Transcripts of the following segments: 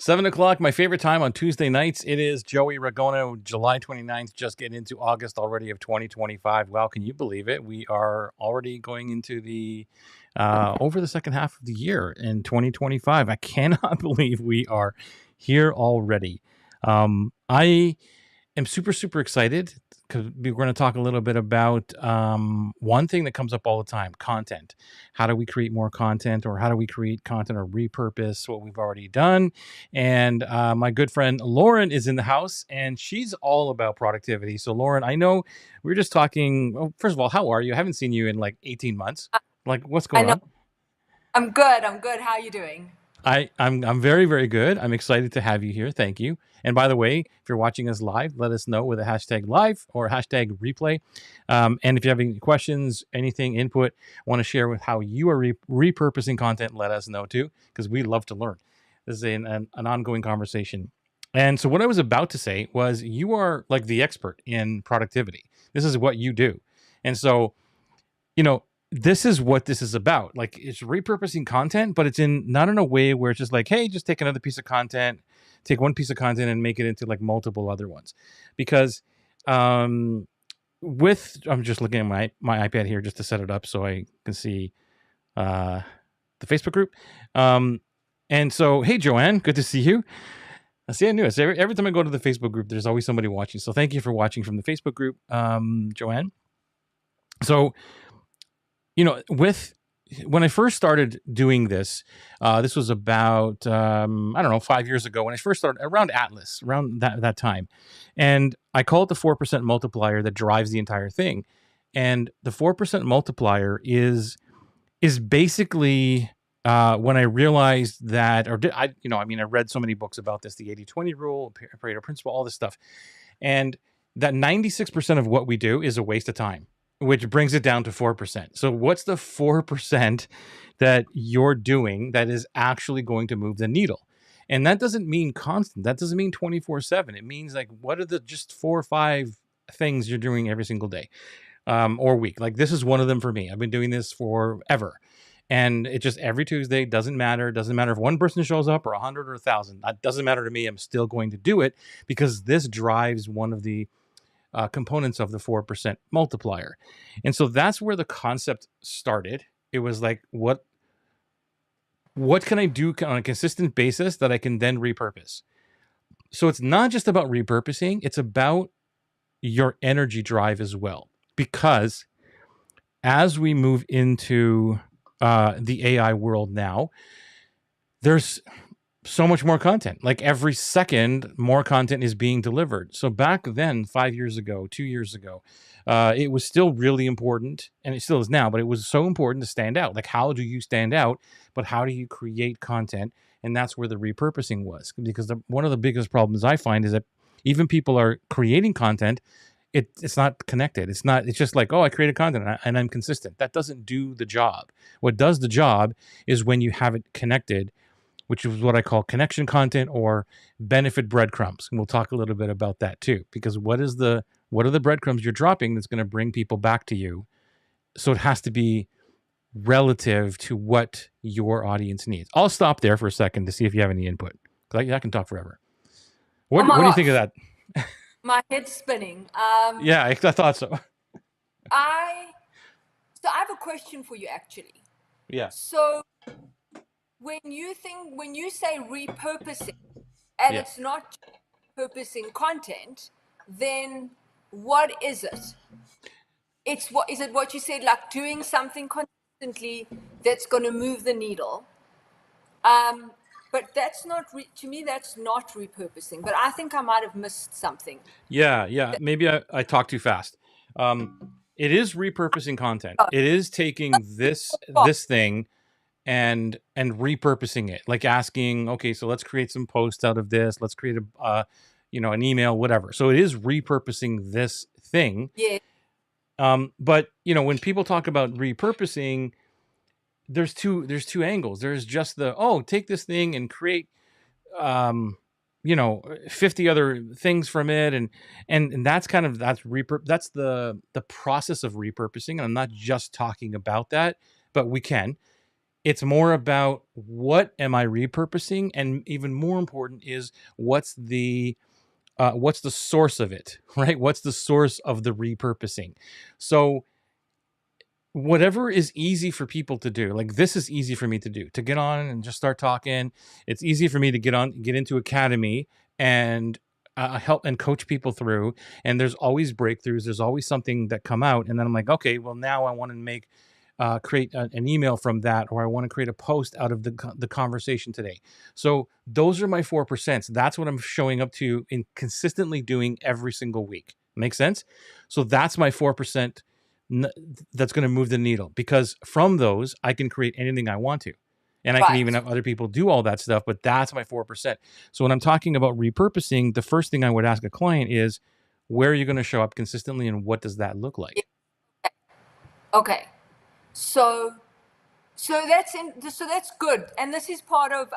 7 o'clock, my favorite time on Tuesday nights. It is Joey Ragona, July 29th, just getting into August already of 2025. Wow, can you believe it? We are already going into the over the second half of the year in 2025. I cannot believe we are here already. I am super, super excited because we're going to talk a little bit about one thing that comes up all the time: content. How do we create more content, or how do we create content or repurpose what we've already done? And my good friend Lauren is in the house, and she's all about productivity. So Lauren, I know we were just talking. Well, first of all, how are you? I haven't seen you in like 18 months. Like, what's I going know. on? I'm good. I'm good. How are you doing? I'm very, very good. I'm excited to have you here. Thank you. And by the way, if you're watching us live, let us know with a hashtag live or hashtag replay. And if you have any questions, anything, input, want to share with how you are repurposing content, let us know too, because we love to learn. This is an ongoing conversation. And so what I was about to say was you are like the expert in productivity. This is what you do. And so, you know, this is what this is about. Like, it's repurposing content, but it's not in a way where it's just like, hey, just take another piece of content, take one piece of content and make it into like multiple other ones. Because I'm just looking at my iPad here just to set it up so I can see the Facebook group. And so, hey, Joanne, good to see you. I see, I knew it. So every time I go to the Facebook group, there's always somebody watching. So thank you for watching from the Facebook group, Joanne. So, when I first started doing this, this was about, I don't know, 5 years ago when I first started around Atlas, around that time. And I call it the 4% multiplier that drives the entire thing. And the 4% multiplier is basically when I realized that, I read so many books about this, the 80-20 rule, Pareto principle, all this stuff. And that 96% of what we do is a waste of time, which brings it down to 4%. So what's the 4% that you're doing that is actually going to move the needle? And that doesn't mean constant. That doesn't mean 24/7. It means like, what are the just 4 or 5 things you're doing every single day or week? Like, this is one of them for me. I've been doing this forever. And it just every Tuesday, doesn't matter. Doesn't matter if one person shows up or 100 or 1,000. That doesn't matter to me. I'm still going to do it because this drives one of the components of the 4% multiplier. And so that's where the concept started. It was like, what can I do on a consistent basis that I can then repurpose? So it's not just about repurposing, it's about your energy drive as well. Because as we move into the AI world now, there's so much more content. Like, every second, more content is being delivered. So back then, 5 years ago, 2 years ago, it was still really important, and it still is now, but it was so important to stand out. Like, how do you stand out? But how do you create content? And that's where the repurposing was. Because one of the biggest problems I find is that even people are creating content, it's not connected. It's just like, oh, I created content and I'm consistent. That doesn't do the job. What does the job is when you have it connected, which is what I call connection content or benefit breadcrumbs. And we'll talk a little bit about that too, because what are the breadcrumbs you're dropping that's going to bring people back to you? So it has to be relative to what your audience needs. I'll stop there for a second to see if you have any input, because I can talk forever. What do you think of that? My head's spinning. Yeah, I thought so. I have a question for you, actually. Yeah. So when you say repurposing, and Yeah. it's not repurposing content, then what is it? Is it what you said, like doing something consistently that's going to move the needle? But that's not to me. That's not repurposing. But I think I might have missed something. Yeah. Maybe I talked too fast. It is repurposing content. It is taking this thing and repurposing it, like asking, okay, so let's create some posts out of this. Let's create an email, whatever. So it is repurposing this thing. Yeah. But when people talk about repurposing, there's two angles. There's just take this thing and create 50 other things from it, and that's the process of repurposing. And I'm not just talking about that, but we can. It's more about what am I repurposing, and even more important is what's the source of it, right? What's the source of the repurposing? So whatever is easy for people to do, like this is easy for me to do, to get on and just start talking. It's easy for me to get into Academy and help and coach people through. And there's always breakthroughs. There's always something that come out. And then I'm like, okay, well now I want to create an email from that, or I want to create a post out of the conversation today. So those are my 4%. That's what I'm showing up to and consistently doing every single week. Make sense? So that's my 4%. That's going to move the needle, because from those I can create anything I want to, and I can even have other people do all that stuff. But that's my 4%. So when I'm talking about repurposing, the first thing I would ask a client is, where are you going to show up consistently, and what does that look like? Okay, so that's good, and this is part of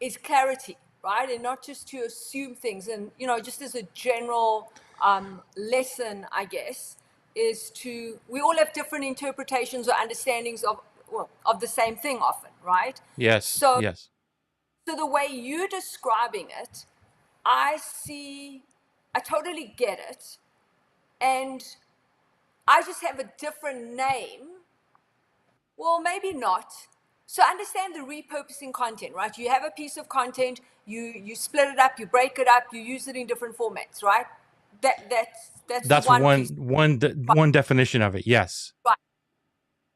is clarity, right? And not just to assume things, and just as a general lesson, I guess, is we all have different interpretations or understandings of the same thing often, right? Yes. So yes. So the way you're describing it, I totally get it, and I just have a different name. Well, maybe not. So understand the repurposing content, right? You have a piece of content, you split it up, you break it up, you use it in different formats, right? That's one definition of it. Yes. Right.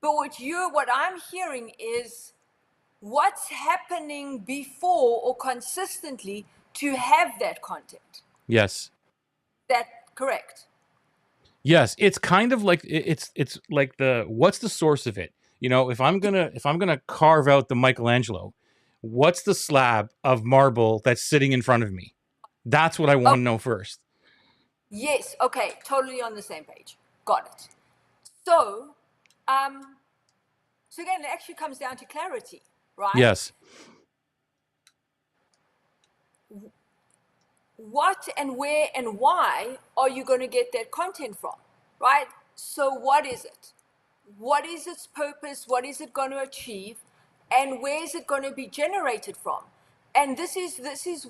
But what I'm hearing is what's happening before or consistently to have that content. Yes. That correct? Yes, it's kind of like it's like what's the source of it? If I'm gonna carve out the Michelangelo, what's the slab of marble that's sitting in front of me? That's what I want to know first. Yes. Okay. Totally on the same page. Got it. So, so again, it actually comes down to clarity, right? Yes. What and where and why are you going to get that content from, right? So what is it? What is its purpose? What is it going to achieve? And where is it going to be generated from? And this is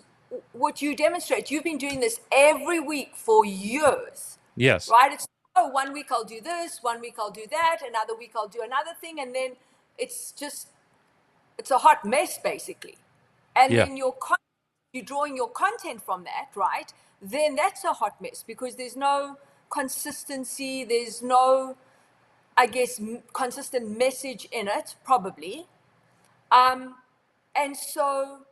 what you demonstrate. You've been doing this every week for years. Yes. Right? It's 1 week I'll do this, 1 week I'll do that, another week I'll do another thing, and then it's a hot mess basically. And then you're drawing your content from that, right? Then that's a hot mess, because there's no consistency, there's no, I guess, consistent message in it, probably. And so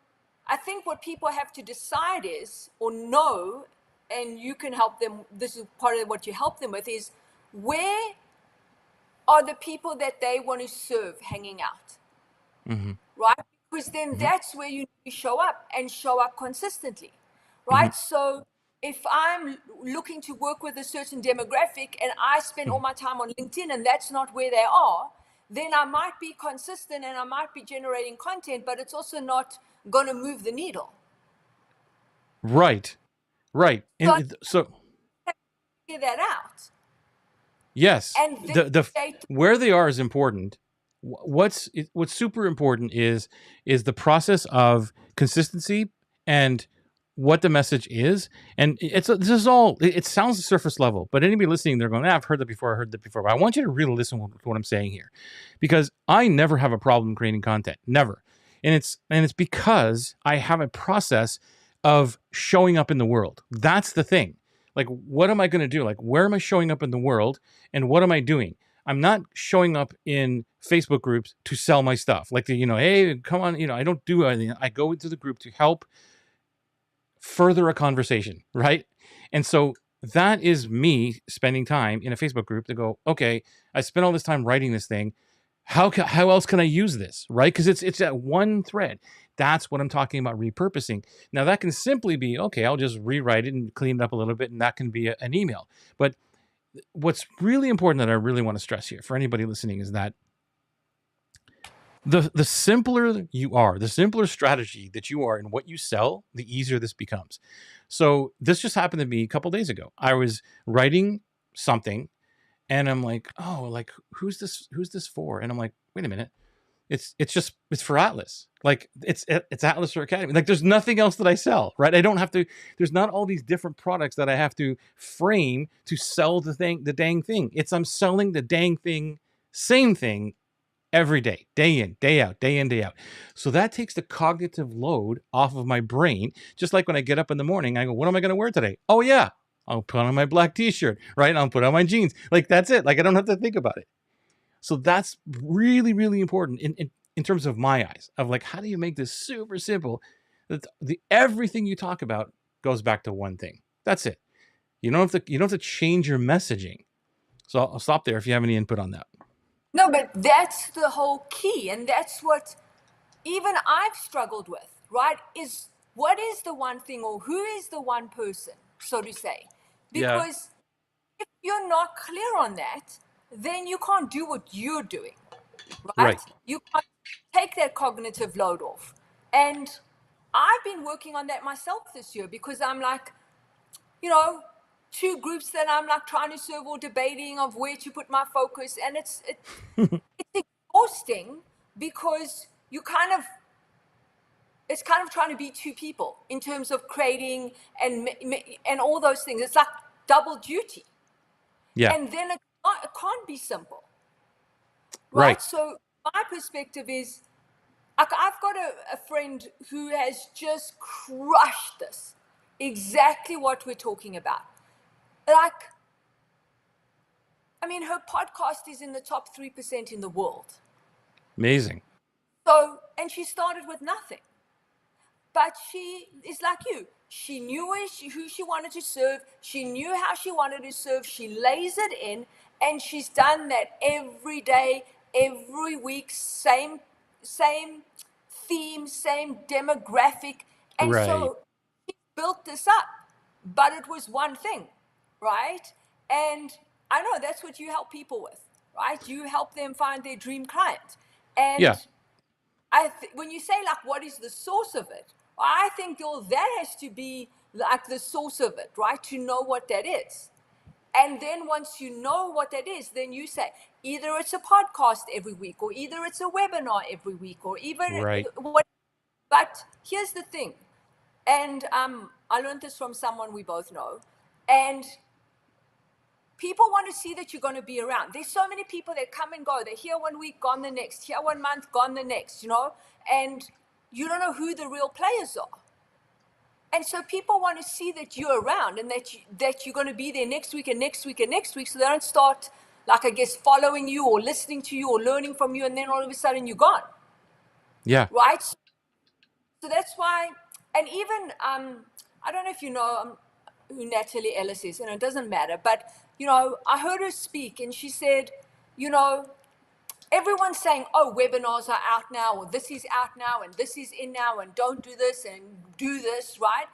I think what people have to decide is, or know, and you can help them, this is part of what you help them with, is where are the people that they want to serve hanging out, right? Because then that's where you need to show up, and show up consistently, right? So if I'm looking to work with a certain demographic and I spend all my time on LinkedIn and that's not where they are, then I might be consistent and I might be generating content, but it's also not going to move the needle. Right. And so figure that out. Yes. And where they are is important. What's super important is the process of consistency and what the message is. And it sounds surface level, but anybody listening, they're going, I've heard that before. But I want you to really listen to what I'm saying here, because I never have a problem creating content, never. And it's because I have a process of showing up in the world. That's the thing. Like, what am I going to do? Like, where am I showing up in the world, and what am I doing? I'm not showing up in Facebook groups to sell my stuff. Like, hey, come on, I don't do anything. I go into the group to help further a conversation, right? And so that is me spending time in a Facebook group to go, okay, I spent all this time writing this thing. How else can I use this, right? Because it's that one thread. That's what I'm talking about, repurposing. Now, that can simply be, okay, I'll just rewrite it and clean it up a little bit, and that can be an email. But what's really important that I really want to stress here for anybody listening is that the simpler you are, the simpler strategy that you are in what you sell, the easier this becomes. So this just happened to me a couple days ago. I was writing something, and I'm like, oh, like, who's this for? And I'm like, wait a minute. It's for Atlas. Like it's Atlas for Academy. Like there's nothing else that I sell, right? I don't have to, there's not all these different products that I have to frame to sell the dang thing. I'm selling the dang thing, same thing every day, day in, day out, day in, day out. So that takes the cognitive load off of my brain. Just like when I get up in the morning, I go, what am I going to wear today? Oh yeah, I'll put on my black t-shirt, right? I'll put on my jeans. Like that's it. Like I don't have to think about it. So that's really, really important in terms of my eyes of like, how do you make this super simple? That everything you talk about goes back to one thing. That's it. You don't have to change your messaging. So I'll stop there if you have any input on that. No, but that's the whole key. And that's what even I've struggled with, right? Is what is the one thing, or who is the one person, so to say? Because if you're not clear on that, then you can't do what you're doing, right? You can't take that cognitive load off. And I've been working on that myself this year because I'm like, you know, two groups that I'm like trying to serve or debating of where to put my focus. And it's exhausting because it's kind of trying to be two people in terms of creating and all those things. It's like double duty. Yeah. And then it can't be simple. Right? So my perspective is, like, I've got a friend who has just crushed this. Exactly what we're talking about. Like, I mean, her podcast is in the top 3% in the world. Amazing. So, and she started with nothing. But she is like you. She knew who she wanted to serve. She knew how she wanted to serve. She lays it in, and she's done that every day, every week, same theme, same demographic. And so she built this up. But it was one thing, right? And I know that's what you help people with, right? You help them find their dream client. And when you say, like, what is the source of it? I think that has to be like the source of it, right? To know what that is. And then once you know what that is, then you say, either it's a podcast every week, or either it's a webinar every week, or even what. But here's the thing. And I learned this from someone we both know. And people want to see that you're going to be around. There's so many people that come and go. They're here 1 week, gone the next. Here 1 month, gone the next, you know. And you don't know who the real players are. And so people want to see that you're around and that you're going to be there next week and next week and next week, so they don't start, like, I guess, following you or listening to you or learning from you, and then all of a sudden you're gone. Yeah. Right? So that's why, and even, I don't know if you know who Natalie Ellis is, it doesn't matter, but, I heard her speak, and she said, everyone's saying, oh, webinars are out now, or this is out now, and this is in now, and don't do this, and do this, right?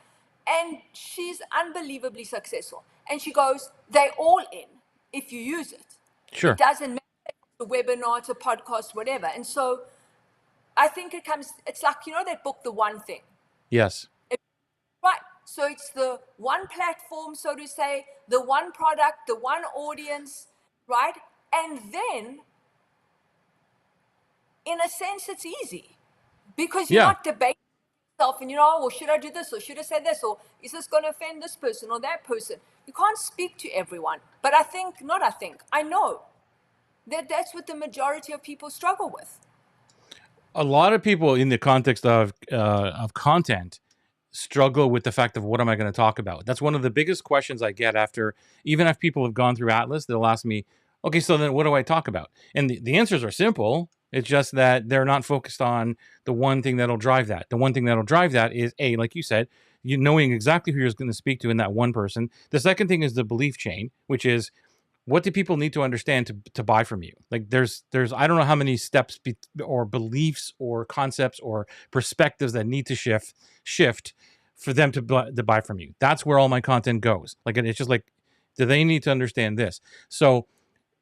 And she's unbelievably successful. And she goes, they're all in if you use it. Sure. It doesn't matter if it's a webinar, it's a podcast, whatever. And so I think it's like, that book, The One Thing. Yes. Right. So it's the one platform, so to say, the one product, the one audience, right? And then, in a sense, it's easy because you're not debating yourself and, well, should I do this, or should I say this, or is this going to offend this person or that person? You can't speak to everyone. But I know that that's what the majority of people struggle with. A lot of people in the context of content struggle with the fact of what am I going to talk about? That's one of the biggest questions I get even if people have gone through Atlas, they'll ask me, okay, so then what do I talk about? And the answers are simple. It's just that they're not focused on the one thing that'll drive that. The one thing that'll drive that is, like you said, you knowing exactly who you're going to speak to in that one person. The second thing is the belief chain, which is, what do people need to understand to buy from you? Like there's I don't know how many steps or beliefs or concepts or perspectives that need to shift for them to buy from you. That's where all my content goes. Like, it's just like, do they need to understand this? So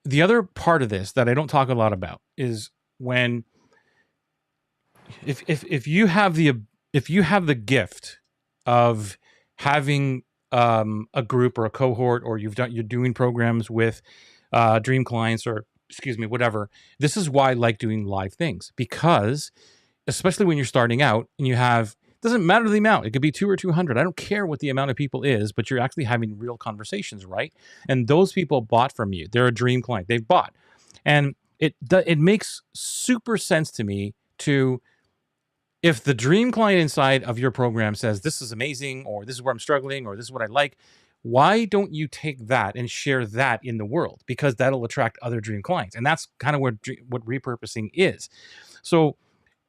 the other part of this that I don't talk a lot about is when if you have the gift of having a group or a cohort, or you're doing programs with dream clients or excuse me, whatever. This is why I like doing live things, because especially when you're starting out and you have, doesn't matter the amount. It could be 2 or 200. I don't care what the amount of people is, but you're actually having real conversations, right? And those people bought from you. They're a dream client. They've bought. And it makes super sense to me to, if the dream client inside of your program says, this is amazing, or this is where I'm struggling, or this is what I like, why don't you take that and share that in the world? Because that'll attract other dream clients. And that's kind of what repurposing is. So,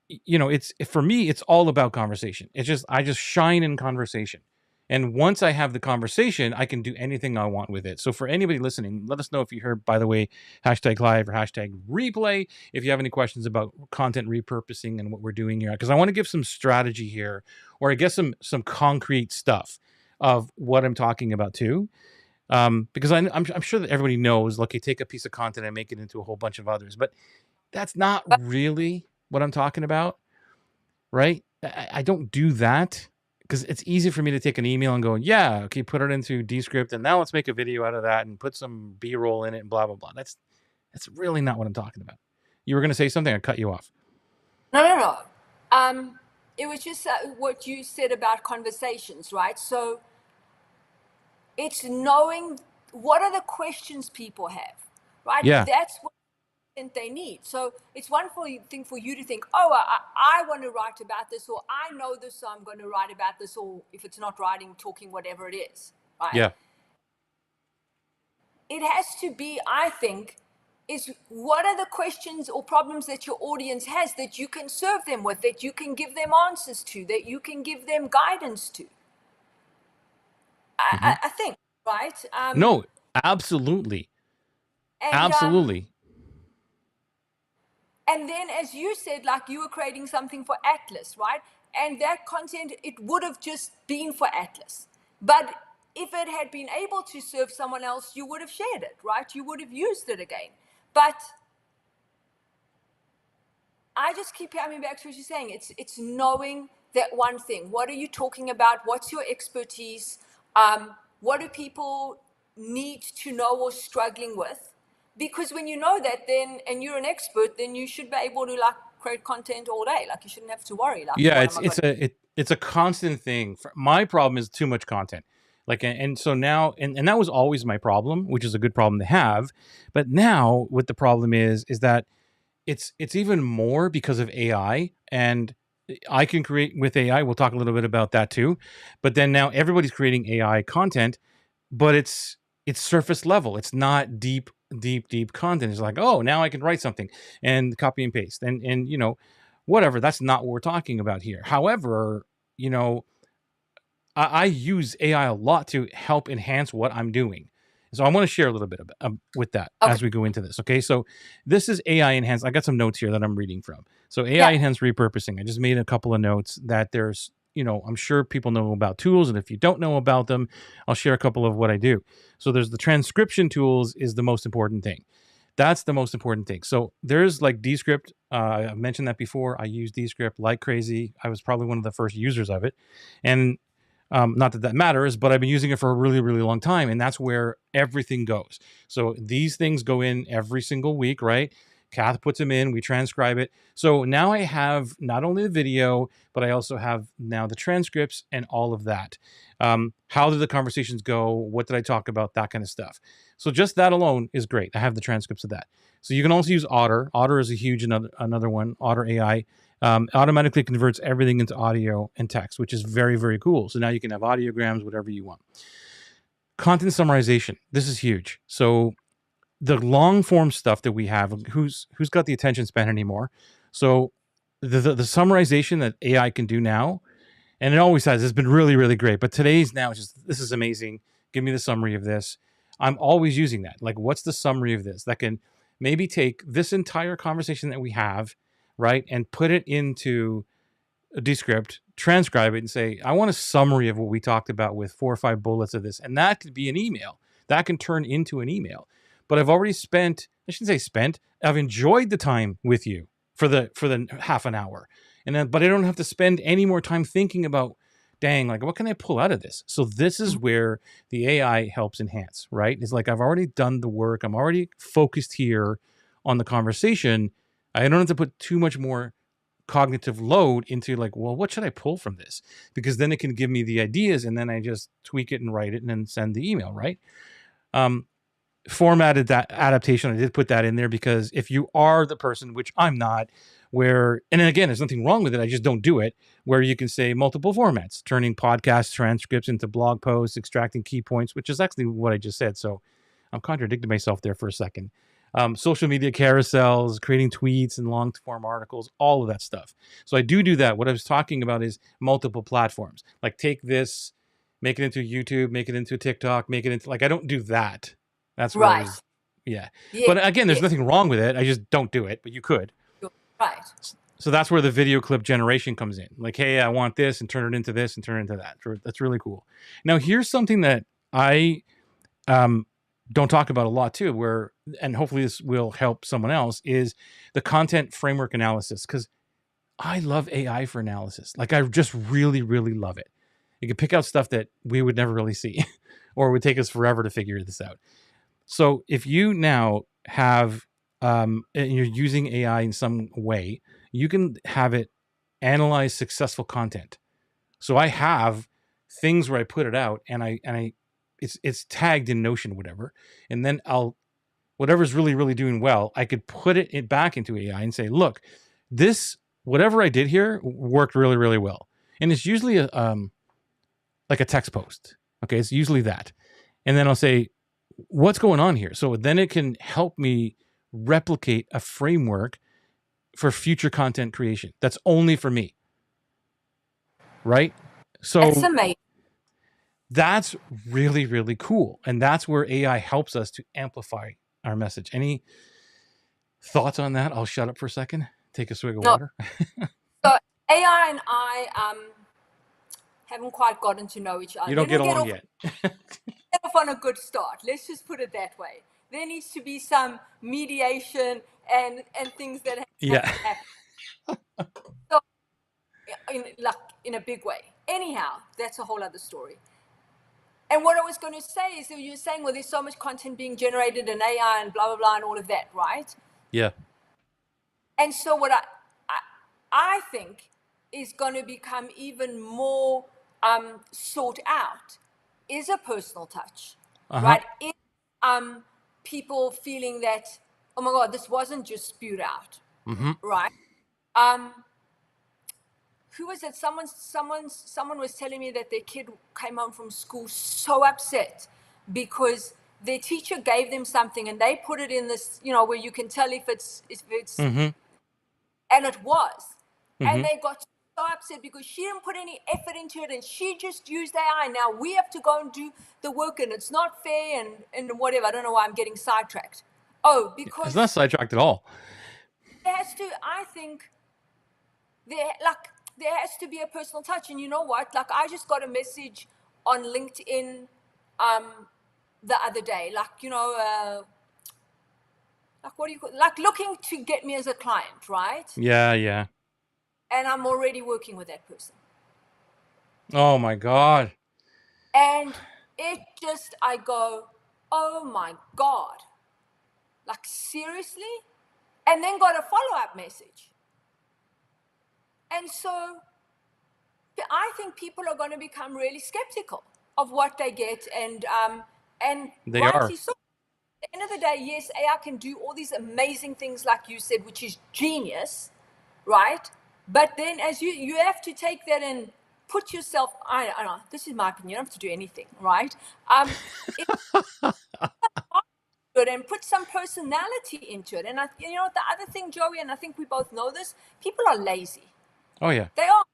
it's, for me, it's all about conversation. It's just, I just shine in conversation. And once I have the conversation, I can do anything I want with it. So for anybody listening, let us know if you heard, by the way, #live or #replay, if you have any questions about content repurposing and what we're doing here. Because I want to give some strategy here, or I guess some concrete stuff of what I'm talking about too. Because I'm sure that everybody knows, look, you take a piece of content and make it into a whole bunch of others. But that's not really what I'm talking about, right? I don't do that, because it's easy for me to take an email and go, yeah, okay, put it into Descript, and now let's make a video out of that and put some B-roll in it and blah, blah, blah. That's really not what I'm talking about. You were going to say something? I cut you off. No. It was just what you said about conversations, right? So it's knowing what are the questions people have, right? Yeah. That's what they need. So it's one thing for you to think, oh, I want to write about this, or I know this, so I'm going to write about this, or if it's not writing, talking, whatever it is, right? Yeah. It has to be, I think, is what are the questions or problems that your audience has that you can serve them with, that you can give them answers to, that you can give them guidance to. I think, right? No, absolutely. Absolutely. And then, as you said, like you were creating something for Atlas, right? And that content, it would have just been for Atlas. But if it had been able to serve someone else, you would have shared it, right? You would have used it again. But I just keep coming back to what you're saying. It's knowing that one thing. What are you talking about? What's your expertise? What do people need to know or struggling with? Because when you know that, then, and you're an expert, then you should be able to like create content all day. Like you shouldn't have to worry. Like, yeah, it's a constant thing. My problem is too much content. Like, and so now, and that was always my problem, which is a good problem to have. But now what the problem is that it's even more because of AI, and I can create with AI. We'll talk a little bit about that too. But then now everybody's creating AI content, but it's surface level. It's not deep content. It's like, oh, now I can write something and copy and paste and whatever. That's not what we're talking about here. However, I use AI a lot to help enhance what I'm doing. So I want to share a little bit with that as we go into this. Okay, so this is AI enhanced. I got some notes here that I'm reading from. So AI enhanced repurposing. I just made a couple of notes that there's, I'm sure people know about tools, and if you don't know about them, I'll share a couple of what I do. So there's the transcription tools is the most important thing. That's the most important thing. So there's like Descript. I've mentioned that before. I use Descript like crazy. I was probably one of the first users of it. And not that matters, but I've been using it for a really, really long time. And that's where everything goes. So these things go in every single week, right? Kath puts them in, we transcribe it. So now I have not only the video, but I also have now the transcripts and all of that. How did the conversations go? What did I talk about? That kind of stuff. So just that alone is great. I have the transcripts of that. So you can also use Otter. Otter is a huge another one, Otter AI. Automatically converts everything into audio and text, which is very, very cool. So now you can have audiograms, whatever you want. Content summarization. This is huge. So the long form stuff that we have, who's got the attention span anymore? So the summarization that AI can do now, and it always has, it's been really, really great. But today's now is just, this is amazing. Give me the summary of this. I'm always using that. Like, what's the summary of this? That can maybe take this entire conversation that we have, right, and put it into a Descript, transcribe it, and say, I want a summary of what we talked about with 4 or 5 bullets of this. And that could be an email. That can turn into an email. But I've already spent, I shouldn't say spent, I've enjoyed the time with you for the half an hour. And then, but I don't have to spend any more time thinking about, dang, like, what can I pull out of this? So this is where the AI helps enhance, right? It's like, I've already done the work. I'm already focused here on the conversation, I don't have to put too much more cognitive load into like, well, what should I pull from this? Because then it can give me the ideas, and then I just tweak it and write it and then send the email, right? Formatted that adaptation, I did put that in there because if you are the person, which I'm not, where, and then again, there's nothing wrong with it, I just don't do it, where you can say multiple formats, turning podcast transcripts into blog posts, extracting key points, which is actually what I just said. So I'm contradicting myself there for a second. Social media carousels, creating tweets and long form articles, all of that stuff. So I do that. What I was talking about is multiple platforms. Like take this, make it into YouTube, make it into TikTok, make it into, like, I don't do that. That's where I Right. was, yeah. Yeah. But again, there's Yeah. nothing wrong with it. I just don't do it, but you could. Right. So that's where the video clip generation comes in. Like, hey, I want this, and turn it into this and turn it into that. That's really cool. Now, here's something that I don't talk about a lot too, where, and hopefully this will help someone else, is the content framework analysis. Because I love AI for analysis. Like, I just really, really love it. You can pick out stuff that we would never really see or it would take us forever to figure this out. So if you now have, and you're using AI in some way, you can have it analyze successful content. So I have things where I put it out and it's tagged in Notion, whatever. And then whatever's really, really doing well, I could put it back into AI and say, look, this, whatever I did here worked really, really well. And it's usually like a text post. Okay. It's usually that. And then I'll say, what's going on here? So then it can help me replicate a framework for future content creation. That's only for me. Right? So That's amazing. That's really, really cool. And that's where AI helps us to amplify our message. Any thoughts on that? I'll shut up for a second. Take a swig of water. So AI and I haven't quite gotten to know each other. You don't get along yet. Get off on a good start. Let's just put it that way. There needs to be some mediation and things that have to happen. So, in a big way. Anyhow, that's a whole other story. And what I was going to say is that you're saying, well, there's so much content being generated in AI and blah, blah, blah, and all of that, right? Yeah. And so what I think is going to become even more sought out is a personal touch, right? Is people feeling that, oh my God, this wasn't just spewed out, right? Who was it? Someone was telling me that their kid came home from school so upset because their teacher gave them something and they put it in this, where you can tell if it's and it was. And they got so upset because she didn't put any effort into it and she just used AI. Now we have to go and do the work and it's not fair and whatever. I don't know why I'm getting sidetracked. Oh, because it's not sidetracked at all. There has to, I think, there has to be a personal touch. And you know what? Like, I just got a message on LinkedIn the other day. Like, like, what do you call, like, looking to get me as a client, right? Yeah. And I'm already working with that person. Oh my God. And I go, oh my God. Like, seriously? And then got a follow-up message. And so I think people are going to become really skeptical of what they get, and they are. So. At the end of the day, yes, AI can do all these amazing things, like you said, which is genius, right? But then, as you have to take that and put yourself. I don't know. This is my opinion. You don't have to do anything, right? And put some personality into it. And the other thing, Joey, and I think we both know this: people are lazy. Oh yeah. They are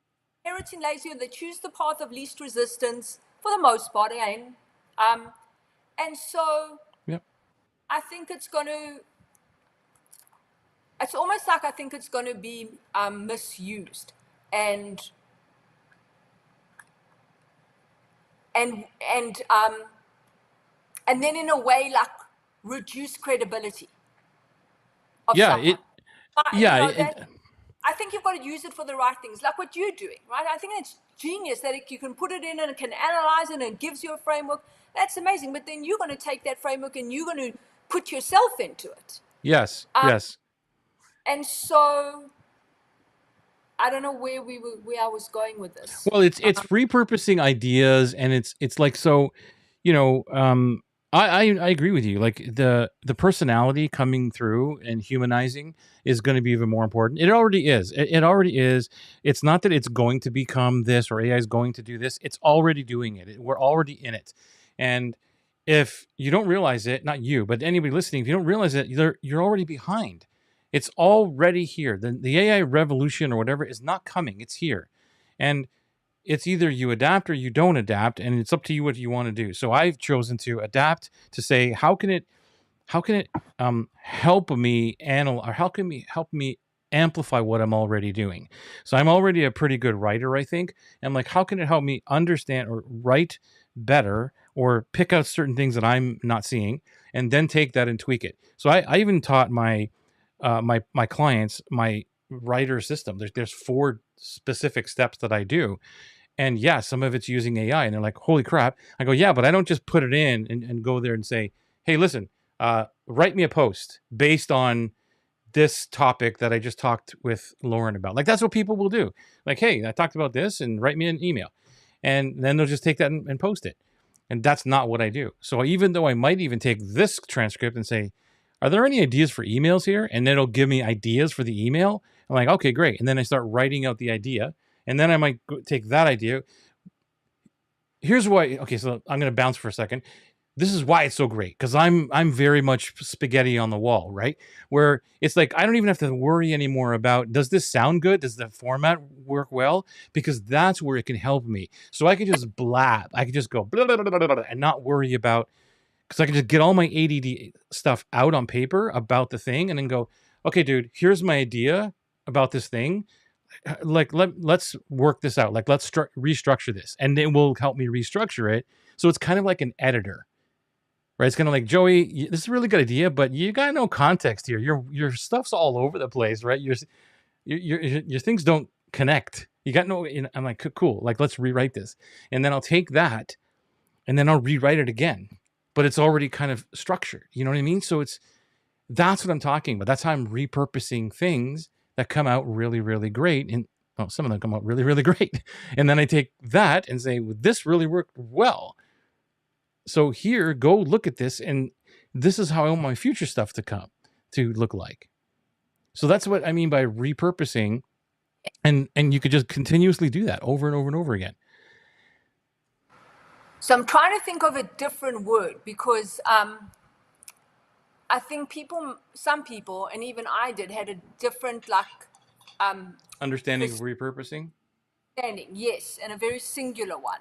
inherently lazy, and they choose the path of least resistance for the most part, again. And so I think it's almost like I think it's going to be misused and then in a way, like, reduce credibility of someone. I think you've got to use it for the right things, like what you're doing, right? I think it's genius that you can put it in and it can analyze it and it gives you a framework. That's amazing. But then you're going to take that framework and you're going to put yourself into it. Yes. Um, Yes. and so I don't know where I was going with this. Well, it's repurposing ideas, and it's like, so, you know, I agree with you. Like the personality coming through and humanizing is going to be even more important. It already is. It already is. It's not that it's going to become this, or AI is going to do this. It's already doing it. We're already in it, and if you don't realize it, not you, but anybody listening, if you don't realize it, you're already behind. It's already here. The AI revolution or whatever is not coming. It's here, and it's either you adapt or you don't adapt, and it's up to you what you want to do. So I've chosen to adapt, to say, how can it help me or how can me help me amplify what I'm already doing. So I'm already a pretty good writer, I think. I'm like, how can it help me understand or write better, or pick out certain things that I'm not seeing, and then take that and tweak it. So I even taught my clients my writer system. There's 4 specific steps that I do, and yeah, some of it's using AI, and they're like, holy crap. I go, yeah, but I don't just put it in and go there and say, hey, listen, write me a post based on this topic that I just talked with Lauren about. Like, that's what people will do. Like, hey, I talked about this, and write me an email. And then they'll just take that and post it. And that's not what I do. So even though I might even take this transcript and say, are there any ideas for emails here? And then it'll give me ideas for the email. I'm like, okay, great. And then I start writing out the idea. And then I might take that idea. Here's why. Okay, so I'm going to bounce for a second. This is why it's so great, because I'm very much spaghetti on the wall, right? Where it's like, I don't even have to worry anymore about, does this sound good? Does the format work well? Because that's where it can help me. So I can just blab. I can just go blah, blah, blah, blah, blah, and not worry about, because I can just get all my ADD stuff out on paper about the thing, and then go, okay, dude, here's my idea about this thing. Like, let's work this out. Like, let's restructure this, and it will help me restructure it. So it's kind of like an editor, right? It's kind of like, Joey, this is a really good idea, but you got no context here. Your stuff's all over the place, right? Your things don't connect. You got no. I'm like, cool. Like, let's rewrite this, and then I'll take that, and then I'll rewrite it again. But it's already kind of structured. You know what I mean? So that's what I'm talking about. That's how I'm repurposing things that come out really, really great. And well, some of them come out really, really great. And then I take that and say, well, this really worked well. So here, go look at this, and this is how I want my future stuff to look like. So that's what I mean by repurposing, and you could just continuously do that over and over and over again. So I'm trying to think of a different word, because I think some people, and even I did, had a different Understanding of repurposing? understanding, yes, and a very singular one.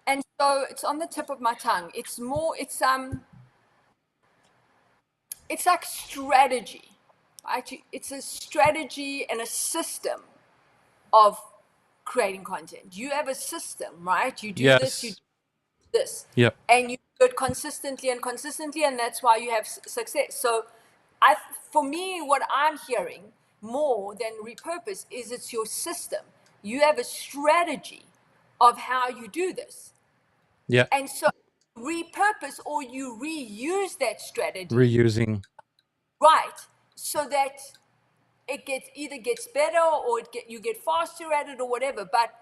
And so it's on the tip of my tongue. It's like strategy, right? It's a strategy and a system of creating content. You have a system, right? You do this, you Yes. do this, Yep. and you do it consistently, and that's why you have success. So for me, what I'm hearing more than repurpose is it's your system. You have a strategy of how you do this. Yeah. And so repurpose, or you reuse that strategy, Reusing. right? So that it either gets better, or you get faster at it, or whatever. But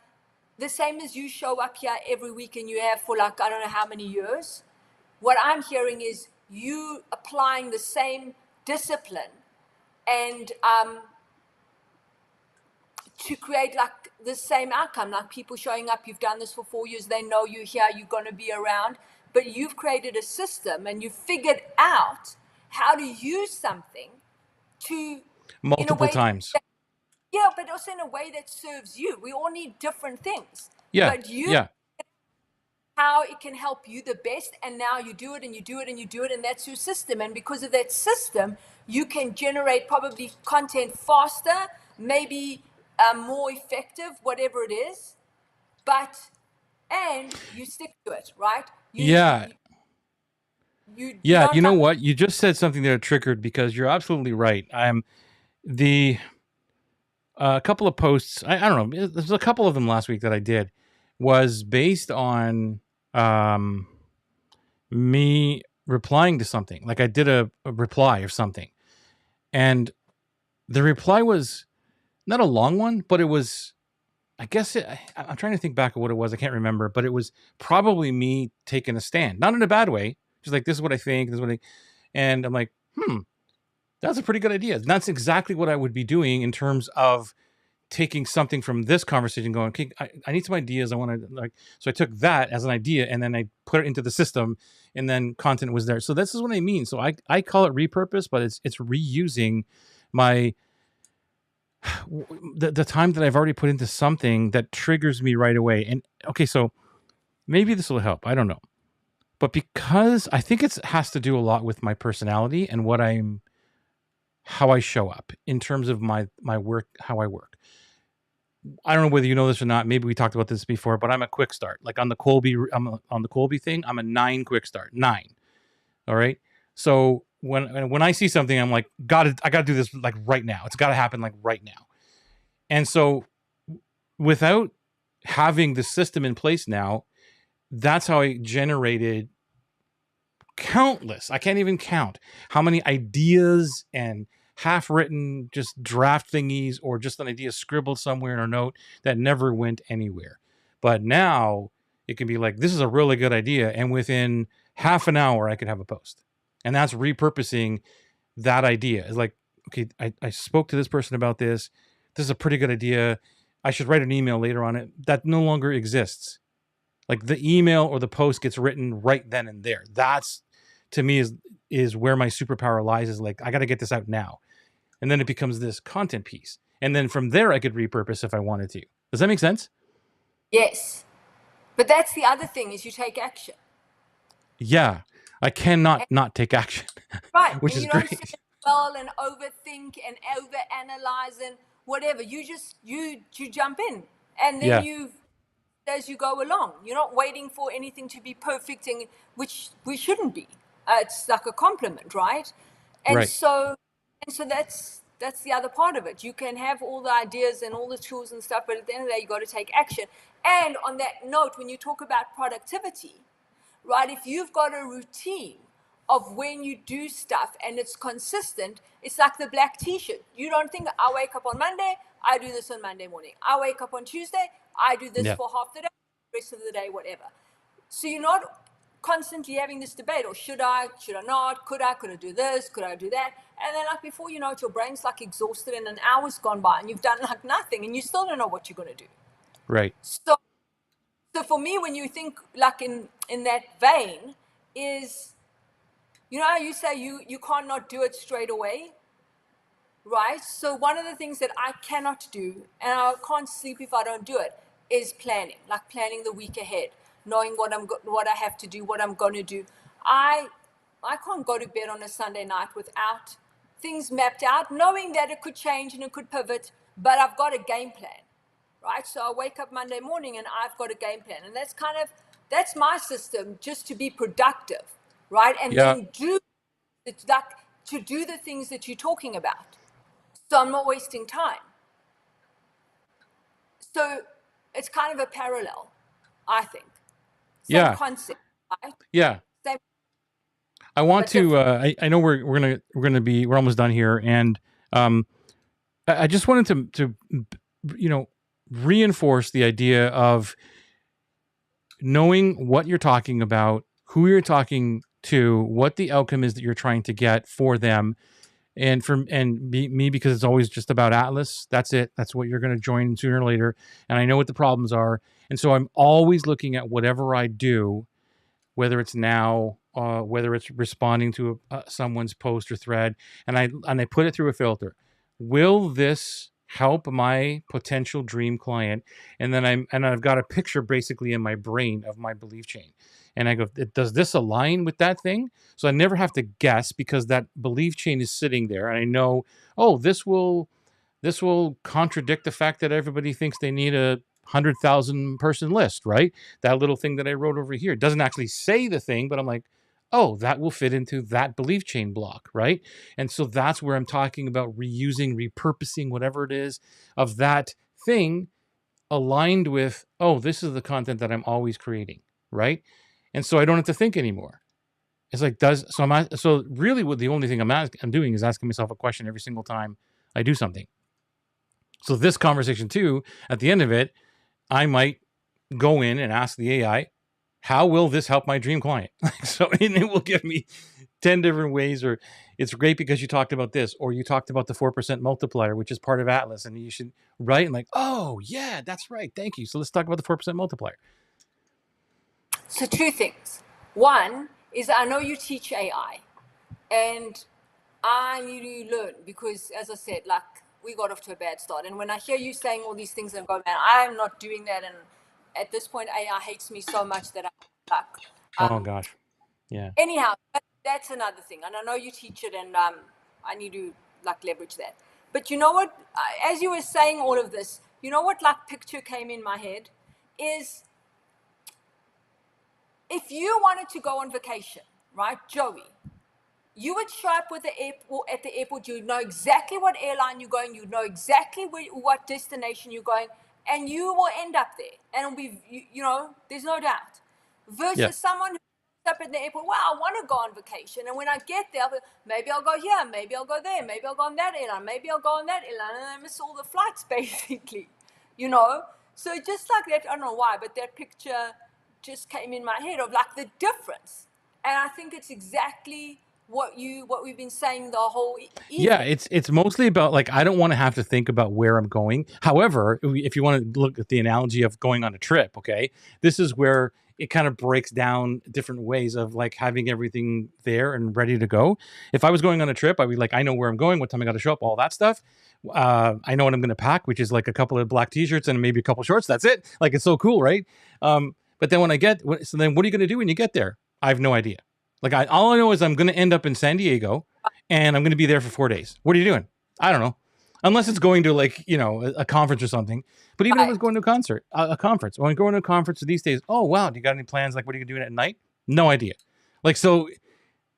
the same as you show up here every week, and you have for like, I don't know how many years. What I'm hearing is you applying the same discipline, and to create like the same outcome, like people showing up. You've done this for 4 years. They know you're here. You're going to be around. But you've created a system, and you've figured out how to use something to Multiple times. Yeah, but also in a way that serves you. We all need different things. Yeah. But Yeah. how it can help you the best, and now you do it, and you do it, and you do it, and that's your system. And because of that system, you can generate probably content faster, maybe more effective, whatever it is. And you stick to it, right? Yeah. You Yeah, don't you know what? You just said something that triggered, because you're absolutely right. A couple of posts, I don't know, there's a couple of them last week that I did, was based on me replying to something. Like, I did a reply of something, And the reply was not a long one, but it was, I guess I'm trying to think back of what it was. I can't remember, but it was probably me taking a stand, not in a bad way. Just like, this is what I think, this is what and I'm like, that's a pretty good idea. And that's exactly what I would be doing in terms of taking something from this conversation, going, okay, I need some ideas. I want to so I took that as an idea and then I put it into the system, and then content was there. So this is what I mean. So I call it repurpose, but it's reusing my, the time that I've already put into something that triggers me right away. And okay, so maybe this will help. I don't know. But because I think it has to do a lot with my personality and how I show up in terms of my work, how I work. I don't know whether you know this or not. Maybe we talked about this before, but I'm a quick start. Like on the Colby thing, I'm a 9 quick start. 9. All right. So when I see something, I'm like, I got to do this like right now. It's got to happen like right now. And so without having the system in place now, that's how I generated countless. I can't even count how many ideas and half-written just draft thingies, or just an idea scribbled somewhere in a note that never went anywhere. But now it can be like, this is a really good idea, and within half an hour I could have a post. And that's repurposing that idea. It's like, okay, I spoke to this person about this. This is a pretty good idea. I should write an email later on it. That no longer exists. Like the email or the post gets written right then and there. That's, to me, is where my superpower lies, is like, I got to get this out now. And then it becomes this content piece. And then from there, I could repurpose if I wanted to. Does that make sense? Yes. But that's the other thing, is you take action. Yeah. I cannot not take action. Right. Which and is you great. don't sit well and overthink and overanalyze and whatever. You just, you jump in. And then as you go along, you're not waiting for anything to be perfect, and which we shouldn't be. It's like a compliment, right? And Right. so that's the other part of it. You can have all the ideas and all the tools and stuff, but at the end of the day, you got to take action. And on that note, when you talk about productivity, right, if you've got a routine of when you do stuff and it's consistent, it's like the black t-shirt. You don't think, I wake up on Monday, I do this on Monday morning. I wake up on Tuesday, I do this for half the day, rest of the day, whatever. So you're not constantly having this debate, or should I not, could I do this, could I do that? And then like before you know it, your brain's like exhausted and an hour's gone by and you've done like nothing and you still don't know what you're going to do. Right. So for me, when you think like in that vein, is, you know how you say you can't not do it straight away, right? So one of the things that I cannot do, and I can't sleep if I don't do it, is planning, like planning the week ahead, knowing what I have to do, what I'm going to do. I can't go to bed on a Sunday night without things mapped out, knowing that it could change and it could pivot, but I've got a game plan, right? So I wake up Monday morning and I've got a game plan, and that's my system, just to be productive, right? And then do the things that you're talking about. So I'm not wasting time. So it's kind of a parallel, I think. Same concept, right? Yeah. Same, I want to. I know we're almost done here, and I just wanted to reinforce the idea of knowing what you're talking about, who you're talking to, what the outcome is that you're trying to get for them. And me, because it's always just about Atlas. That's it. That's what you're going to join sooner or later. And I know what the problems are. And so I'm always looking at whatever I do, whether it's now, whether it's responding to someone's post or thread, and I put it through a filter. Will this help my potential dream client? And then I've got a picture basically in my brain of my belief chain. And I go, does this align with that thing? So I never have to guess, because that belief chain is sitting there. And I know, this will contradict the fact that everybody thinks they need a 100,000 person list, right? That little thing that I wrote over here doesn't actually say the thing, but I'm like, that will fit into that belief chain block, right? And so that's where I'm talking about reusing, repurposing, whatever it is, of that thing aligned with, this is the content that I'm always creating, right? And so I don't have to think anymore. It's like, so really what the only thing I'm doing is asking myself a question every single time I do something. So this conversation too, at the end of it, I might go in and ask the AI, how will this help my dream client? So, and it will give me 10 different ways, or it's great because you talked about this, or you talked about the 4% multiplier, which is part of Atlas, and you should write and like, oh yeah, that's right. Thank you. So let's talk about the 4% multiplier. So two things. One is I know you teach AI, and I need to learn because, as I said, like we got off to a bad start. And when I hear you saying all these things, I go, man, I'm not doing that. And at this point, AI hates me so much that I'm like, Oh gosh. Yeah. anyhow, that's another thing. And I know you teach it, and I need to like leverage that. But you know what? As you were saying all of this, you know what? Like picture came in my head is if you wanted to go on vacation, right, Joey? You would show up with at the airport. You know exactly what airline you're going. You know exactly what destination you're going, and you will end up there. And it'll be, there's no doubt. Versus Yeah. someone who's up at the airport. Well, I want to go on vacation, and when I get there, maybe I'll go here, maybe I'll go there, maybe I'll go on that airline, maybe I'll go on that airline, and I miss all the flights, basically. So just like that. I don't know why, but that picture just came in my head of like the difference, and I think it's exactly what we've been saying the whole evening. Yeah, it's mostly about like I don't want to have to think about where I'm going. However, if you want to look at the analogy of going on a trip, okay, this is where it kind of breaks down different ways of like having everything there and ready to go. If I was going on a trip, I'd be like, I know where I'm going, what time I got to show up, all that stuff. I know what I'm going to pack, which is like a couple of black t-shirts and maybe a couple shorts. That's it. Like it's so cool, right? But then so then what are you going to do when you get there? I have no idea. Like all I know is I'm going to end up in San Diego and I'm going to be there for 4 days. What are you doing? I don't know. Unless it's going to like, a conference or something. But even if it's going to a conference, or I'm going to a conference these days, oh, wow. Do you got any plans? Like, what are you doing at night? No idea. Like, so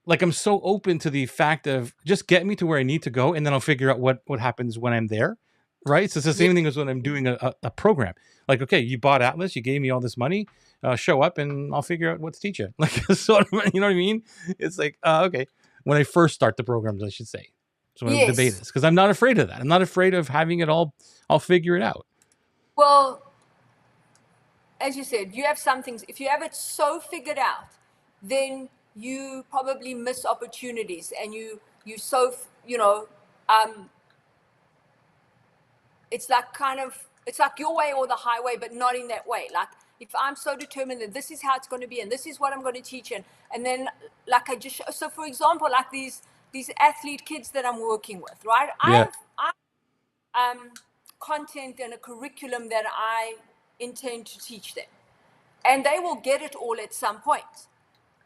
like, I'm so open to the fact of just get me to where I need to go. And then I'll figure out what happens when I'm there. Right. So it's the same thing as when I'm doing a program. Like, okay, you bought Atlas, you gave me all this money, show up and I'll figure out what to teach you. Like, sort of, you know what I mean? It's like, okay. When I first start the programs, I should say. So when I debate this, because I'm not afraid of that. I'm not afraid of having it all. I'll figure it out. Well, as you said, you have some things. If you have it so figured out, then you probably miss opportunities, and it's like your way or the highway, but not in that way. Like if I'm so determined that this is how it's going to be, and this is what I'm going to teach, and then like so for example, like these athlete kids that I'm working with, right? Yeah. I have content and a curriculum that I intend to teach them, and they will get it all at some point.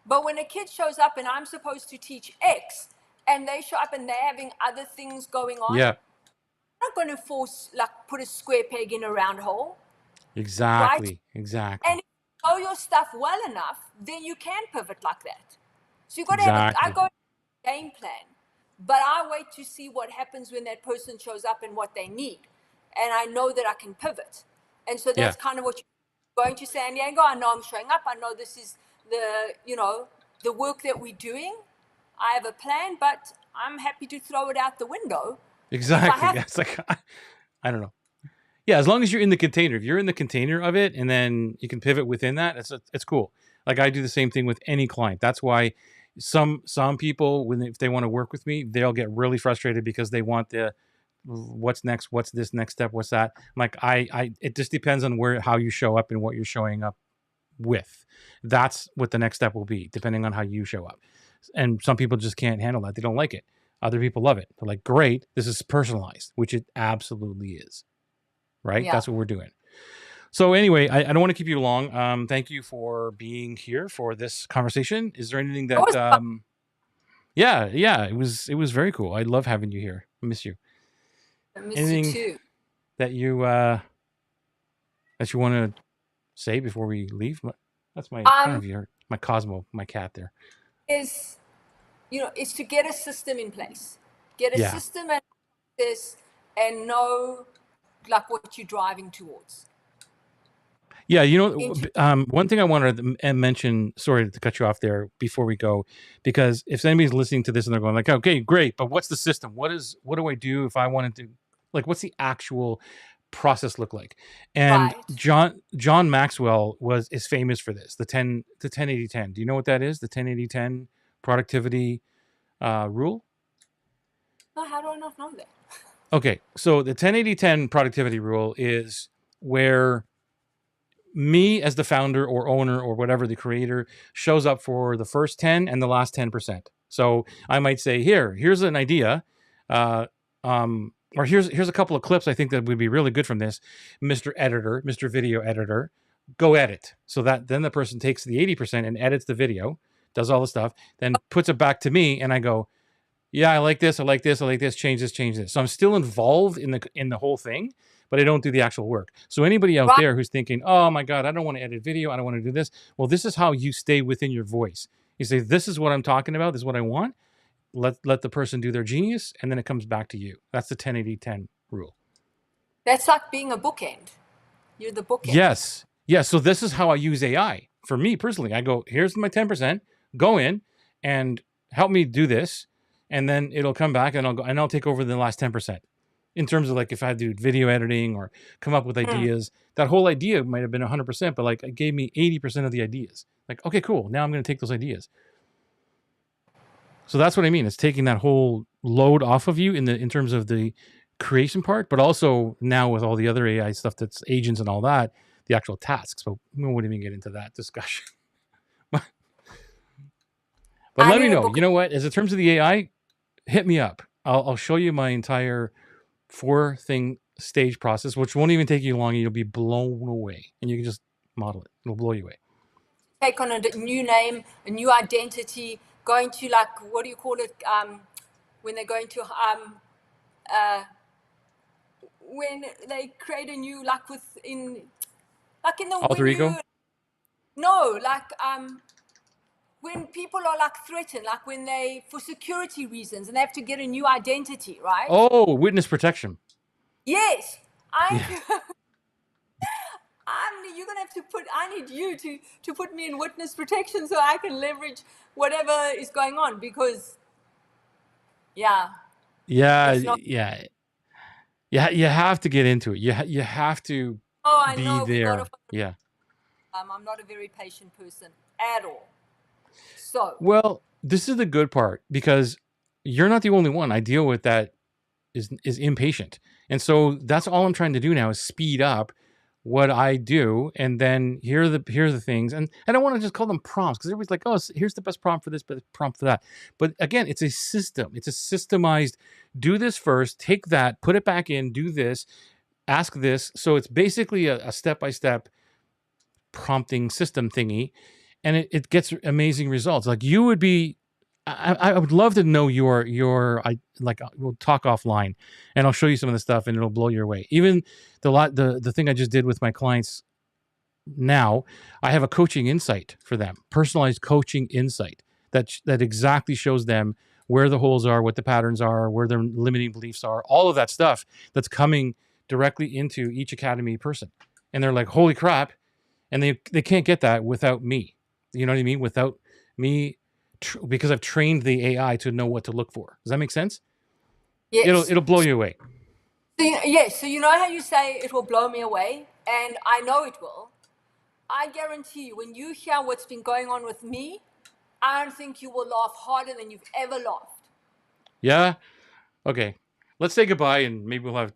But when a kid shows up and I'm supposed to teach X, and they show up and they're having other things going on, Yeah. I'm not going to put a square peg in a round hole. Exactly. Right? Exactly. And if you know your stuff well enough, then you can pivot like that. So you've got Exactly. I go game plan, but I wait to see what happens when that person shows up and what they need. And I know that I can pivot. And so that's kind of what you're going to San Diego. I know I'm showing up. I know this is the work that we're doing. I have a plan, but I'm happy to throw it out the window. Exactly. It's like, I don't know. Yeah, as long as you're in the container. If you're in the container of it and then you can pivot within that, it's cool. Like I do the same thing with any client. That's why some people, if they want to work with me, they'll get really frustrated because they want what's next, what's this next step, what's that. I'm like it just depends on how you show up and what you're showing up with. That's what the next step will be, depending on how you show up. And some people just can't handle that. They don't like it. Other people love it. They're like, great, this is personalized, which it absolutely is. Right? Yeah. That's what we're doing. So anyway, I don't want to keep you long. Thank you for being here for this conversation. Is there anything that yeah, it was very cool. I love having you here. I miss you. I miss you too. That you want to say before we leave? That's my I don't know if you heard my Cosmo, my cat there. Is to get a system in place. Get a system and this and know like what you're driving towards. Yeah, you know, into one thing I wanted to mention, sorry to cut you off there before we go, because if anybody's listening to this and they're going like, okay, great, but what's the system? What do I do if I wanted to, like, what's the actual process look like? And right? John Maxwell is famous for this, the 10-80-10. Do you know what that is? The 10-80-10 productivity rule? No, how do I not know that? Okay, so the 10-80-10 productivity rule is where me as the founder or owner or whatever, the creator, shows up for the first 10 and the last 10%. So I might say, here's an idea, or here's a couple of clips I think that would be really good from this, Mr. Editor, Mr. Video Editor, go edit. So that then the person takes the 80% and edits the video, does all the stuff, then puts it back to me, and I go, yeah, I like this, I like this, I like this, change this, change this. So I'm still involved in the whole thing, but I don't do the actual work. So anybody out Right. there who's thinking, oh my God, I don't want to edit video, I don't want to do this. Well, this is how you stay within your voice. You say, this is what I'm talking about, this is what I want. Let the person do their genius, and then it comes back to you. That's the 10-80-10 rule. That's like being a bookend. You're the bookend. Yes. Yes. So this is how I use AI. For me personally, I go, here's my 10%, go in and help me do this. And then it'll come back and I'll take over the last 10%. In terms of like if I do video editing or come up with ideas, that whole idea might have been 100%, but like it gave me 80% of the ideas. Like, okay, cool. Now I'm going to take those ideas. So that's what I mean. It's taking that whole load off of you in terms of the creation part, but also now with all the other AI stuff that's agents and all that, the actual tasks. So we wouldn't even get into that discussion. But let me know. You know what? As in terms of the AI, hit me up. I'll show you my entire 4-thing stage process, which won't even take you long. You'll be blown away, and you can just model it. It'll blow you away. Take on a new name, a new identity, going to like, what do you call it? When they're going to, when they create a new, like in the Alter ego? No, like, when people are like threatened, like when they, for security reasons, and they have to get a new identity, right? Oh, witness protection. Yes. You're gonna have to I need you to put me in witness protection so I can leverage whatever is going on, because yeah. Yeah, you have to get into it. You have to be there. Yeah. I'm not a very patient person at all. So well, this is the good part, because you're not the only one. I deal with that is impatient, and so that's all I'm trying to do now is speed up what I do, and then here are the things, and I don't want to just call them prompts, because everybody's like, oh, here's the best prompt for this, best prompt for that. But again, it's a system. It's a systemized. Do this first, take that, put it back in, do this, ask this. So it's basically a step-by-step prompting system thingy, and it gets amazing results. Like you would be, I would love to know we'll talk offline, and I'll show you some of the stuff, and it'll blow your away. Even the thing I just did with my clients. Now I have a coaching insight for them, personalized coaching insight that exactly shows them where the holes are, what the patterns are, where their limiting beliefs are, all of that stuff that's coming directly into each Academy person. And they're like, holy crap. And they can't get that without me. You know what I mean? Without me, because I've trained the AI to know what to look for. Does that make sense? yes. It'll blow you away. Yes. So you know how you say it will blow me away, and I know it will. I guarantee you, when you hear what's been going on with me, I don't think you will laugh harder than you've ever laughed. Yeah? Okay. Let's say goodbye, and maybe we'll have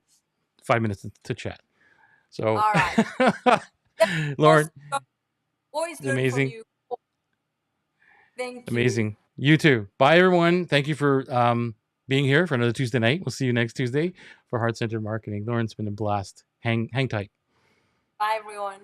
5 minutes to chat. So, all right. Lauren, always learn amazing from you. Thank you. Amazing. You too. Bye, everyone. Thank you for being here for another Tuesday night. We'll see you next Tuesday for Heart Centered Marketing. Lauren's been a blast. Hang tight. Bye, everyone.